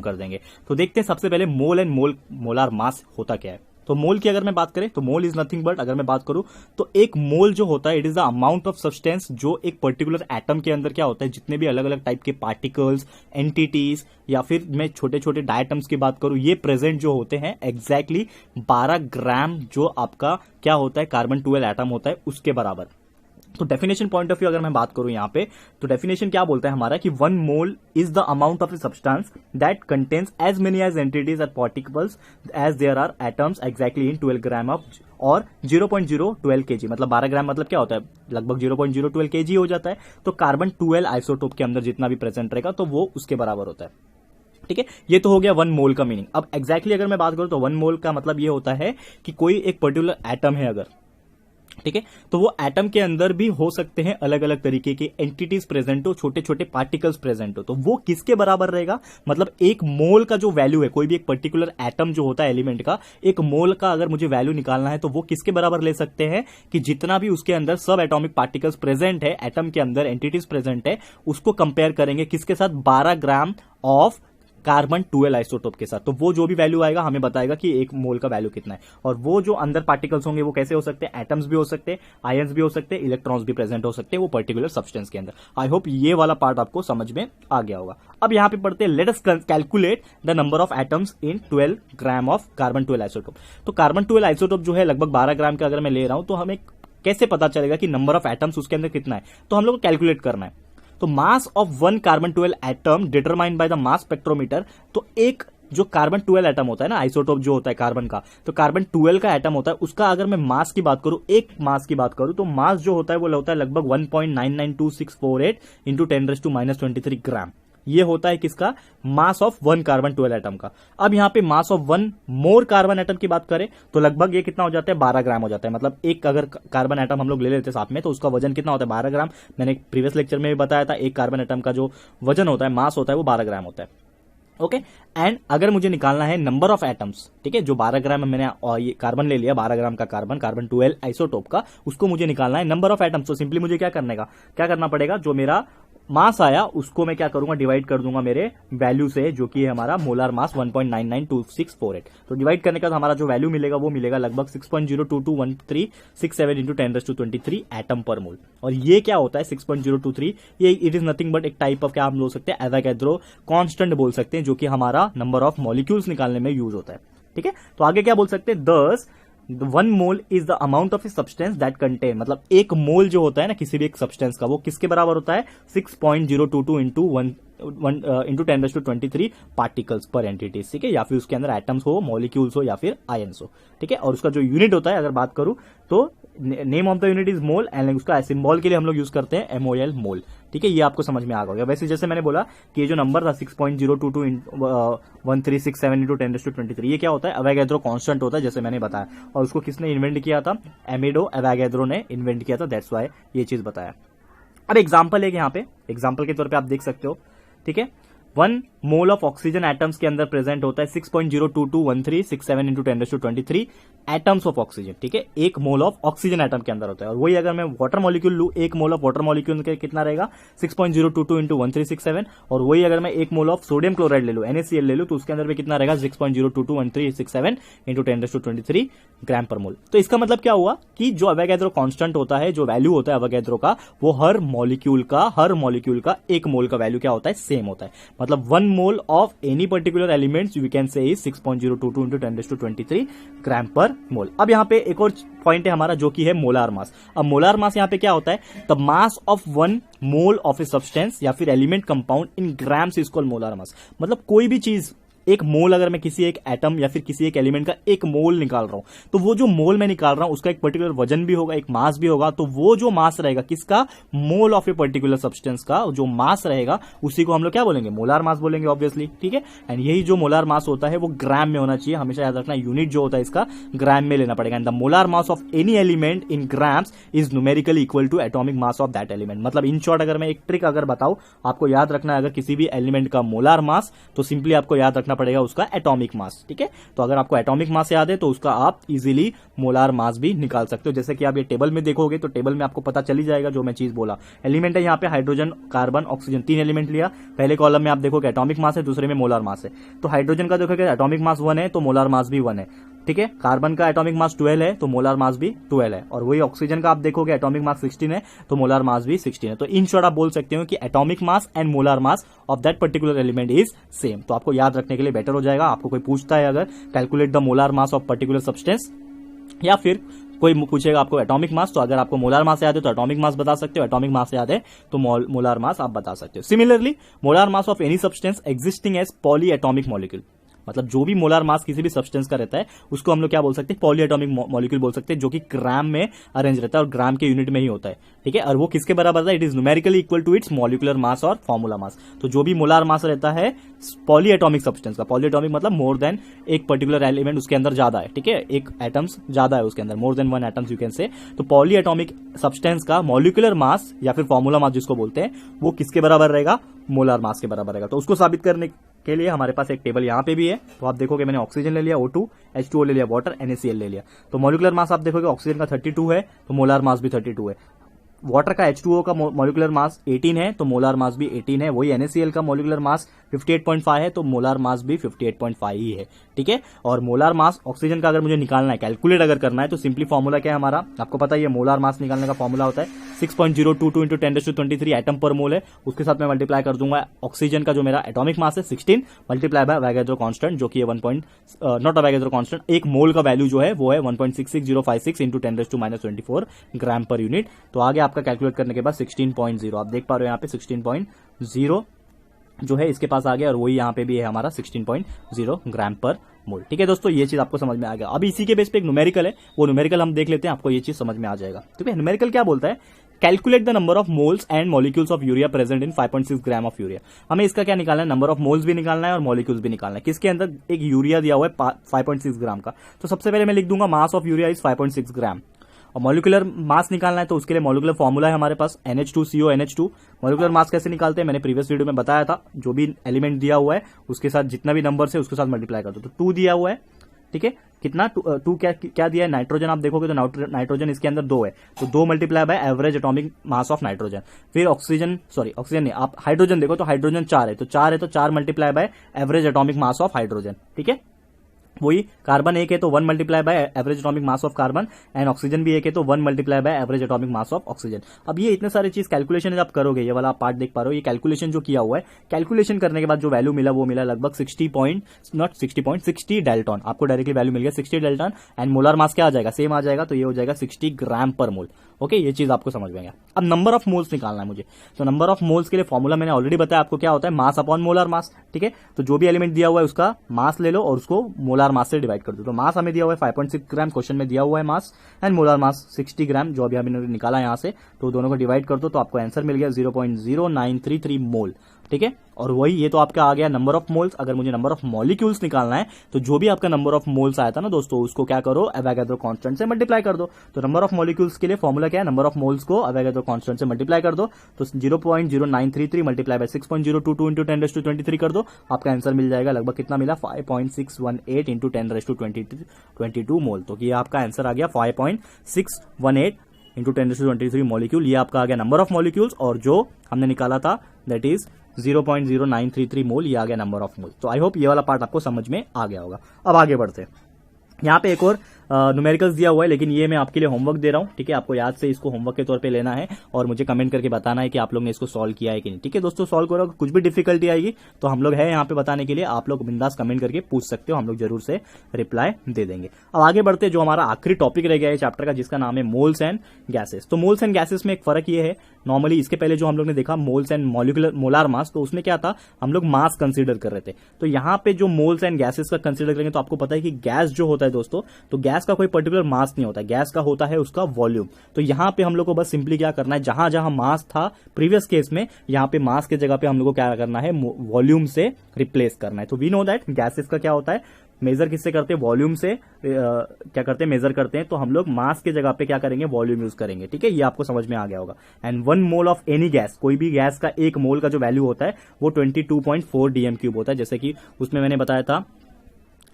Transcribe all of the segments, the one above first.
कर देंगे। तो देखते हैं सबसे पहले मोल एंड मोलार मास होता क्या है। तो मोल की अगर मैं बात करें तो मोल इज नथिंग बट, अगर मैं बात करूं तो एक मोल जो होता है it is the amount of substance जो एक पर्टिकुलर एटम के अंदर क्या होता है, जितने भी अलग अलग टाइप के पार्टिकल्स, एंटिटीज या फिर मैं छोटे छोटे डायटम्स की बात करूं, ये प्रेजेंट जो होते हैं एग्जैक्टली 12 ग्राम जो आपका क्या होता है कार्बन 12 एटम होता है उसके बराबर। तो डेफिनेशन पॉइंट ऑफ व्यू अगर मैं बात करूं यहां पे, तो डेफिनेशन क्या बोलता है हमारा कि 1 mole is the amount of a substance that contains as many as entities and particles as there are atoms exactly in 12 gram of और 0.012 kg, मतलब 12 ग्राम मतलब क्या होता है लगभग 0.012 kg हो जाता है। तो कार्बन 12 आइसोटोप के अंदर जितना भी प्रेजेंट रहेगा तो वो उसके बराबर होता है। ठीक है, ये तो हो गया 1 मोल का मीनिंग। अब एग्जैक्टली अगर मैं बात करूं तो 1 मोल का मतलब ये होता है कि कोई एक पर्टिकुलर एटम है अगर, ठीक है, तो वो एटम के अंदर भी हो सकते हैं अलग अलग तरीके के एंटिटीज प्रेजेंट हो, छोटे छोटे पार्टिकल्स प्रेजेंट हो, तो वो किसके बराबर रहेगा, मतलब एक मोल का जो वैल्यू है, कोई भी एक पर्टिकुलर एटम जो होता है एलिमेंट का, एक मोल का अगर मुझे वैल्यू निकालना है तो वो किसके बराबर ले सकते हैं कि जितना भी उसके अंदर सब एटॉमिक पार्टिकल्स प्रेजेंट है, एटम के अंदर एंटिटीज प्रेजेंट है, उसको कंपेयर करेंगे किसके साथ, 12 ग्राम ऑफ कार्बन 12 आइसोटोप के साथ। तो वो जो भी वैल्यू आएगा हमें बताएगा कि एक मोल का वैल्यू कितना है। और वो जो अंदर पार्टिकल्स होंगे वो कैसे हो सकते हैं, एटम्स भी हो सकते हैं, आयंस भी हो सकते हैं, इलेक्ट्रॉन्स भी प्रेजेंट हो सकते हैं वो पर्टिकुलर सब्सटेंस के अंदर। आई होप ये वाला पार्ट आपको समझ में आ गया होगा। अब यहां पे पढ़ते हैं, let us calculate the number of atoms in 12 gram of carbon 12 isotope. तो कार्बन 12 आइसोटोप जो है लगभग 12 ग्राम का अगर मैं ले रहा हूं तो हमें कैसे पता चलेगा कि नंबर ऑफ एटम्स उसके अंदर कितना है, तो हम लोग को कैलकुलेट करना है। तो mass of 1 carbon 12 atom determined by the mass spectrometer. तो एक जो कार्बन 12 एटम होता है ना, आइसोटोप जो होता है कार्बन का, तो कार्बन 12 का एटम होता है, उसका अगर मैं मास की बात करूं, एक मास की बात करूं, तो मास जो होता है वो होता है लगभग 1.992648 इंटू 10⁻⁻23 ग्राम। ये होता है किसका, मास ऑफ 1 कार्बन 12 एटम का। अब यहां पे mass of 1 more carbon atom की बात करें तो लगभग ये कितना हो जाता है, 12 ग्राम हो जाता है। मतलब एक अगर कार्बन एटम हम लोग ले लेते हैं साथ में तो उसका वजन कितना होता है, 12 ग्राम। मैंने प्रीवियस लेक्चर में भी बताया था, एक कार्बन एटम का जो वजन होता है, मास होता है, वो 12 ग्राम होता है। ओके, एंड अगर मुझे निकालना है नंबर ऑफ एटम्स, ठीक है, जो 12 ग्राम मैंने ये कार्बन ले लिया, 12 ग्राम का कार्बन 12 आइसोटोप का, उसको मुझे निकालना है नंबर ऑफ एटम्स। तो सिंपली मुझे क्या करना पड़ेगा, जो मेरा मास आया उसको मैं क्या करूंगा, डिवाइड कर दूंगा मेरे वैल्यू से, जो कि है हमारा मोलार मास 1.992648। तो डिवाइड करने का हमारा जो वैल्यू मिलेगा वो मिलेगा लगभग 6.0221367 इंटू 10⁻23 एटम पर मोल। और ये क्या होता है 6.023, ये इट इज नथिंग बट एक टाइप ऑफ क्या हम बोल सकते हैं, एवोगैड्रो कांस्टेंट बोल सकते हैं, जो कि हमारा नंबर ऑफ मॉलिक्यूल्स निकालने में यूज होता है। ठीक है, तो आगे क्या बोल सकते हैं, दस 1 mole is the amount of a substance that contain, मतलब एक मोल जो होता है ना किसी भी एक सब्सटेंस का, वो किसके बराबर होता है, 6.022 इंटू 10⁻23 पार्टिकल्स पर एंटिटी। ठीक है, या फिर उसके अंदर एटम्स हो, मॉलिक्यूल्स हो या फिर आयंस हो। ठीक है, और उसका जो यूनिट होता है अगर बात करूं तो name of the unit is mole and उसका सिंबल के लिए हम लोग यूज करते हैं MOL मोल। ठीक है, ये आपको समझ में आ गया। वैसे जैसे मैंने बोला कि ये जो नंबर था 6.0221367 इंटू 10⁻23, ये क्या होता है, एवोगैड्रो कांस्टेंट होता है, जैसे मैंने बताया। और उसको किसने इन्वेंट किया था, एमिडो एवोगैड्रो ने इन्वेंट किया था, दैट्स व्हाई ये चीज बताया। अब एग्जाम्पल है, यहाँ पे एग्जाम्पल के तौर पे आप देख सकते हो। ठीक है, 1 मोल ऑफ ऑक्सीजन एटम्स के अंदर प्रेजेंट होता है 6.0221367 इंटू 10⁻23 एटम्स ऑफ ऑक्सीजन। ठीक है, एक मोल ऑफ ऑक्सीजन एटम के अंदर होता है। और वही अगर मैं वाटर मॉलिक्यूल लू, एक मोल ऑफ वाटर मॉलिक्यूल के कितना रहेगा, 6.022 इंटू 1367। और वही अगर मैं एक मोल ऑफ सोडियम क्लोराइड ले लू, NaCl ले लू, तो उसके अंदर भी कितना रहेगा, 6.0221367 इंटू 10⁻23 ग्राम पर मोल। तो इसका मतलब क्या हुआ कि जो एवोगैड्रो कांस्टेंट होता है, जो वैल्यू होता है एवोगैड्रो का, वो हर मॉलिक्यूल का एक मोल का वैल्यू क्या होता है, सेम होता है। मतलब 1 mole of any particular elements we can say is 6.022 into 10⁻23 gram per mole. अब यहाँ पे एक और पॉइंट है हमारा, जो कि है मोलार मास। अब मोलार मास यहाँ पे क्या होता है, the mass of 1 mole of a substance या फिर element compound in grams is called molar mass. मतलब कोई भी चीज, एक मोल अगर मैं किसी एक एटम या फिर किसी एक एलिमेंट का एक मोल निकाल रहा हूं, तो वो जो मोल मैं निकाल रहा हूं उसका एक पर्टिकुलर वजन भी होगा, एक मास भी होगा। तो वो जो मास रहेगा किसका, mole of a particular substance का जो मास रहेगा, उसी को हम लोग क्या बोलेंगे, मोलार मास बोलेंगे ऑब्वियसली। ठीक है, एंड यही जो मोलार मास होता है वो ग्राम में होना चाहिए, हमेशा याद रखना, यूनिट जो होता है इसका ग्राम में लेना पड़ेगा। And the molar mass of any element in grams is numerically equal to atomic mass of that element. मतलब इन शॉर्ट अगर मैं एक ट्रिक अगर बताऊं, आपको याद रखना है, अगर किसी भी एलिमेंट का मोलार मास, तो सिंपली आपको याद रखना रखना पड़ेगा उसका एटॉमिक मास। ठीक है, तो अगर आपको एटॉमिक मास याद है तो उसका आप इजीली मोलार मास भी निकाल सकते हो। जैसे कि आप ये टेबल में देखोगे तो टेबल में आपको पता चली जाएगा जो मैं चीज बोला। एलिमेंट है यहाँ पे हाइड्रोजन, कार्बन, ऑक्सीजन, 3 एलिमेंट लिया। पहले कॉलम में आप देखोगे एटॉमिक मास है, दूसरे में मोलार मास है। तो हाइड्रोजन का देखोगे एटॉमिक मास 1 है तो मोलार मास भी 1 है। ठीक है, कार्बन का एटॉमिक मास 12 है तो मोलार मास भी 12 है। और वही ऑक्सीजन का आप देखोगे एटॉमिक मास 16 है तो मोलार मास भी 16 है। तो इन शॉर्ट आप बोल सकते हो कि atomic mass and molar mass of that particular element is same. तो आपको याद रखने के लिए बेटर हो जाएगा। आपको कोई पूछता है अगर calculate the molar mass of particular substance, या फिर कोई पूछेगा आपको एटॉमिक मास, तो अगर आपको मोलार मास याद है तो एटॉमिक मास बता सकते हो, एटॉमिक मास याद है तो मोलार मास आप बता सकते हो। Similarly molar mass of any substance existing as polyatomic molecule, मतलब जो भी मोलार मास किसी भी सब्सटेंस का रहता है उसको हम लोग क्या बोल सकते हैं, पॉली एटॉमिक मॉलिक्यूल बोल सकते हैं, जो कि ग्राम में अरेंज रहता है और ग्राम के यूनिट में ही होता है। ठीक है, और वो किसके बराबर है, it is numerically equal to its molecular mass और फॉर्मूला मास। तो जो भी मोलार मास रहता है पॉली एटॉमिक सब्सटेंस का, पॉली एटॉमिक मतलब मोर देन एक पर्टिकुलर एलिमेंट उसके अंदर ज्यादा है। ठीक है, एक एटम्स ज्यादा है उसके अंदर, more than 1 atoms you can say. तो पॉली एटॉमिक सब्सटेंस का मॉलिकुलर मास या फिर फॉर्मूला मास जिसको बोलते हैं वो किसके बराबर रहेगा, मोलार मास के बराबर रहेगा। तो उसको साबित करने के लिए हमारे पास एक टेबल यहाँ पे भी है। तो आप देखोगे मैंने ऑक्सीजन ले लिया O2, H2O ले लिया वाटर, NaCl ले लिया। तो मॉलिकुलर मास आप देखोगे ऑक्सीजन का 32 है तो मोलार मास भी 32 है। वाटर का H2O का मॉलिकुलर मास 18 है तो मोलार मास भी 18 है। वही NaCl का मॉलिकुलर मास 58.5 है तो मोलार मास भी 58.5 ही है। ठीक है, और मोलार मास ऑक्सीजन का अगर मुझे निकालना है, कैलकुलेट अगर करना है, तो सिंपली फॉर्मूला क्या है हमारा, आपको पता है ये मोलार मास निकालने का फॉर्मूला होता है 6.022 इंटू 10⁻23 एटम पर मोल है। उसके साथ मैं मल्टीप्लाई कर दूंगा ऑक्सीजन का जो मेरा एटॉमिक मास है 16 मल्टीप्लाई बाय वैगेद्रो कांस्टेंट, जो कि नॉट अ वैगेद्रो कांस्टेंट, एक मोल का वैल्यू जो है वो है 1.66056 इंटू 10⁻24 ग्राम पर यूनिट। तो आगे आपका कैलकुलेट करने के बाद 16.0 आप देख पा रहे हो यहाँ पे 16.0 जो है इसके पास आ गया, और वही यहाँ पे भी है हमारा 16.0 ग्राम पर मोल। ठीक है दोस्तों, ये चीज आपको समझ में आ गया। अभी इसी के बेस पे एक न्यूमेरिकल है, वो न्यूमेरिकल हम देख लेते हैं, आपको ये चीज समझ में आ जाएगा। ठीक है, न्यूमेरिकल क्या बोलता है, calculate the number of moles and molecules of urea present in 5.6 gram of urea. हमें इसका क्या निकालना है, नंबर ऑफ मोल्स भी निकालना है और मॉलिक्यूल्स भी निकालना है। किसके अंदर, एक यूरिया दिया हुआ है 5.6 ग्राम का। तो सबसे पहले मैं लिख दूंगा मास ऑफ यूरिया इज 5.6 ग्राम, और मॉलिकुलर मास निकालना है तो उसके लिए मॉलिकुलर फॉर्मूला है हमारे पास NH2CO NH2। मॉलिकुलर मास कैसे निकालते हैं मैंने प्रीवियस वीडियो में बताया था, जो भी एलिमेंट दिया हुआ है उसके साथ जितना भी नंबर है उसके साथ मल्टीप्लाई कर दो। तो 2 दिया हुआ है, ठीक है, कितना 2 क्या दिया है, नाइट्रोजन आप देखोगे तो नाइट्रोजन इसके अंदर 2 है, तो 2 multiply by average atomic mass of nitrogen. फिर ऑक्सीजन नहीं, आप हाइड्रोजन देखो तो हाइड्रोजन 4 है, तो 4 multiply by average atomic mass of hydrogen. ठीक है, वही कार्बन 1 है तो 1 multiply by average atomic mass of carbon, and oxygen भी 1 है तो 1 multiply by average atomic mass of oxygen. अब ये इतने सारे चीज कैलकुलेशन आप करोगे, ये वाला आप पार्ट देख पा रहे हो, ये कैलकुलेशन जो किया हुआ है, कैलकुलेशन करने के बाद जो वैल्यू मिला वो मिला लगभग 60 डेल्टन। आपको डायरेक्टली वैल्यू मिल गया 60 डेल्टन, एंड मोलर मास क्या आ जाएगा, सेम आ जाएगा, तो ये हो जाएगा 60 ग्राम पर मोल। ओके, ये चीज आपको समझ में गया। अब नंबर ऑफ मोल्स निकालना है मुझे, तो नंबर ऑफ मोल्स के लिए फॉर्मूला मैंने ऑलरेडी बताया आपको, क्या होता है, मास अपॉन मोलर मास। ठीक है, तो जो भी एलिमेंट दिया हुआ है उसका मास ले लो और उसको मोलर मास से डिवाइड कर दो। तो मास हमें दिया हुआ है 5.6 ग्राम, क्वेश्चन में दिया हुआ है मास, एंड मोलर मास 60 ग्राम जो अभी हमने निकाला यहां से, तो दोनों को डिवाइड कर दो तो आपको आंसर मिल गया 0.0933 मोल। ठीक है, और वही ये तो आपका आ गया नंबर ऑफ मोल्स। अगर मुझे नंबर ऑफ मॉलिक्यूल्स निकालना है तो जो भी आपका नंबर ऑफ मोल्स आया था ना दोस्तों, उसको क्या करो, एवोगाड्रो कांस्टेंट से मल्टीप्लाई कर दो। तो नंबर ऑफ मॉलिक्यूल्स के लिए फॉर्मूला क्या है, नंबर ऑफ मोल्स को एवोगाड्रो कांस्टेंट से मल्टीप्लाई कर दो, तो 0.0933 मल्टीप्लाई बाय 6.022 इंटू 10⁻23 कर दो, आपका आंसर मिल जाएगा लगभग कितना मिला, 5.618 इंटू 10⁻22 मोल। तो ये आपका आंसर आ गया 5.618 इंटू 10⁻23 मॉलिक्यूल। ये आपका आ गया नंबर ऑफ मॉलिक्यूल्स, और जो हमने निकाला था दैट इज 0.0933 मोल, ये आ गया नंबर ऑफ मोल। तो आई होप ये वाला पार्ट आपको समझ में आ गया होगा। अब आगे बढ़ते हैं, यहाँ पे एक और न्यूमेरिकल्स दिया हुआ है, लेकिन ये मैं आपके लिए होमवर्क दे रहा हूँ। ठीक है, आपको याद से इसको होमवर्क के तौर पे लेना है और मुझे कमेंट करके बताना है कि आप लोग ने इसको सॉल्व किया है कि नहीं। ठीक है दोस्तों, सॉल्व करो, कुछ भी डिफिकल्टी आएगी तो हम लोग है यहाँ पे बताने के लिए, आप लोग बिंदास कमेंट करके पूछ सकते हो, हम लोग जरूर से रिप्लाई दे देंगे। अब आगे बढ़ते, जो हमारा आखिरी टॉपिक रह गया है चैप्टर का, जिसका नाम है मोल्स एंड गैसेस। तो मोल्स एंड गैसेस में एक फर्क ये है, नॉर्मली इसके पहले जो हम लोग ने देखा मोल्स एंड मोलार मास, तो उसमें क्या था, हम लोग मास कंसीडर कर रहे थे। तो यहाँ पे जो मोल्स एंड गैसेस का कंसीडर करेंगे तो आपको पता है कि गैस जो होता है है दोस्तों, तो गैस का कोई पर्टिकुलर मास नहीं होता है, गैस का होता है उसका वॉल्यूम। तो यहाँ पे हम लोग को बस सिंपली क्या करना है, जहां जहां मास था प्रीवियस केस में, यहाँ पे मास के जगह पे हम लोग को क्या करना है, वॉल्यूम से रिप्लेस करना है। तो वी नो दैट गैसेस का क्या होता है, मेजर किससे करते हैं, वॉल्यूम से क्या करते हैं, मेजर करते हैं। तो हम लोग मास के जगह पे क्या करेंगे, वॉल्यूम यूज करेंगे। ठीक है, ये आपको समझ में आ गया होगा। And 1 mole of any gas, कोई भी गैस का 1 मोल का जो वैल्यू होता है वो 22.4 डीएम क्यूब होता है। जैसे कि उसमें मैंने बताया था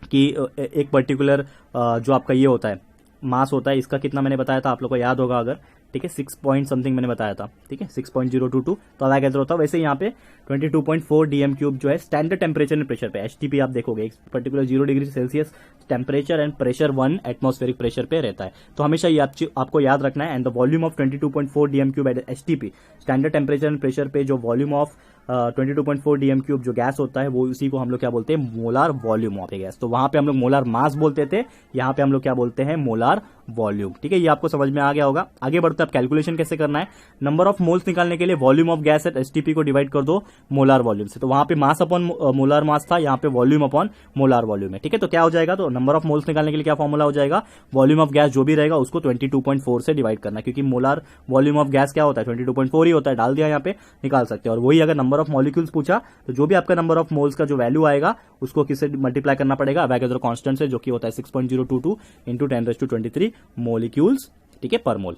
कि एक पर्टिकुलर जो आपका ये होता है मास होता है, इसका कितना मैंने बताया था, आप लोग को याद होगा अगर, ठीक है, 6 पॉइंट समथिंग मैंने बताया था, ठीक है, 6.022। तो अब कैसे होता है, वैसे यहाँ पे 22.4 डीएम क्यूब जो है स्टैंडर्ड टेम्परेचर एंड प्रेशर पे, एचटीपी आप देखोगे, एक particular 0 degree Celsius temperature and pressure 1 atmospheric pressure पे रहता है। तो हमेशा ये आपको याद रखना है। And the volume of 22.4 dm cube at HTP, standard temperature and pressure पे जो वॉल्यूम ऑफ 22.4 डीएम क्यूब जो गैस होता है, वो उसी को हम लोग क्या बोलते हैं, molar volume of A gas. तो वहां पे हम लोग मोलार मास बोलते थे, यहाँ पे हम लोग क्या बोलते हैं, मोलार वॉल्यूम। ठीक है, ये आपको समझ में आ गया होगा। आगे बढ़ते अब कैलकुलेशन कैसे करना है, नंबर ऑफ मोल्स निकालने के लिए volume of gas at HTP को डिवाइड कर दो मोलार वॉल्यूम से। तो वहां पे मास अपॉन मोलार मास था, यहाँ पे वॉल्यूम अपॉन मोलार वॉल्यूम है। ठीक है, तो क्या हो जाएगा, तो नंबर ऑफ मोल्स निकालने के लिए क्या फॉर्मूला हो जाएगा, वॉल्यूम ऑफ गैस जो भी रहेगा उसको 22.4 से डिवाइड करना, क्योंकि मोलार वॉल्यूम ऑफ गैस क्या होता है, 22.4 ही होता है, डाल दिया यहाँ पे, निकाल सकते हैं। और वही अगर नंबर ऑफ मॉलिक्यूल्स पूछा तो जो भी आपका नंबर ऑफ मोल्स का जो वैल्यू आएगा उसको किससे मल्टीप्लाई करना पड़ेगा, अवोगाड्रो कांस्टेंट से, जो कि होता है 6.022 इंटू 10⁻23 मोलिक्यूल्स, ठीक है, पर मोल।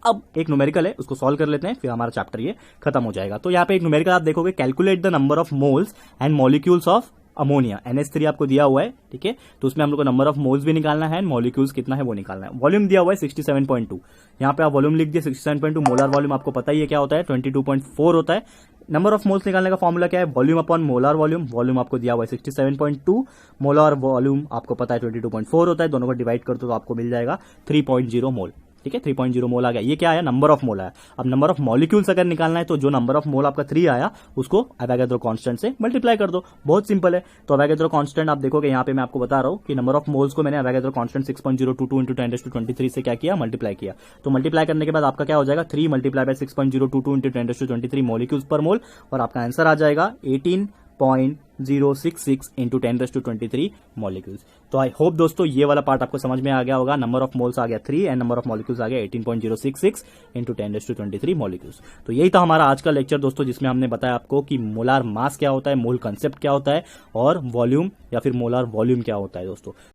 अब एक न्यूमेरिकल है, उसको सॉल्व कर लेते हैं, फिर हमारा चैप्टर ये खत्म हो जाएगा। तो यहाँ पे एक न्यूमेरिकल आप देखोगे, calculate the number of moles and molecules of ammonia, NH3 आपको दिया हुआ है। ठीक है, तो उसमें हम लोग को नंबर ऑफ मोल्स भी निकालना है, मॉलिक्यूल्स कितना है वो निकालना है। वॉल्यूम दिया हुआ है 67.2, यहाँ पे आप वॉल्यूम लिख दिए 67.2। मोलार वॉल्यूम आपको पता ही है क्या होता है, 22.4 होता है। नंबर ऑफ मोल्स निकालने का फॉर्मूला क्या है, volume upon molar volume. Volume आपको दिया हुआ है 67.2, मोलार वॉल्यूम आपको पता है 22.4 होता है। दोनों को डिवाइड कर दो तो आपको मिल जाएगा 3.0 मोल। ठीक है, 3.0 मोल आ गया। ये क्या आया, नंबर ऑफ मोल आया। अब नंबर ऑफ मॉलिक्यूल्स अगर निकालना है तो जो नंबर ऑफ मोल आपका 3 आया उसको अवोगाड्रो कांस्टेंट से मल्टीप्लाई कर दो, बहुत सिंपल है। तो अवोगाड्रो कांस्टेंट आप देखोगे, यहाँ पे मैं आपको बता रहा हूँ कि नंबर ऑफ मोल्स को मैंने अवोगाड्रो कांस्टेंट 6.022 इंटू 10⁻23 से क्या किया, मल्टीप्लाई किया। तो मल्टीप्लाई करने के बाद आपका क्या हो जाएगा, 3 मल्टीप्लाई बाय 6.022 इंटू 10⁻23 मोलिक्यूल्स पर मोल, और आपका आंसर आ जाएगा 18.066 इंटू 10⁻23 मॉलिक्यूल्स। तो आई होप दोस्तों ये वाला पार्ट आपको समझ में आ गया होगा। नंबर ऑफ मोल्स आ गया 3 एंड नंबर ऑफ मॉलिक्यूल्स आ गया 18.066 इंटू 10⁻23 मॉलिक्यूल्स। तो यही था हमारा आज का लेक्चर दोस्तों, जिसमें हमने बताया आपको कि मोलार मास क्या होता है, मोल कंसेप्ट क्या होता है, और वॉल्यूम या फिर मोलार वॉल्यूम क्या होता है दोस्तों।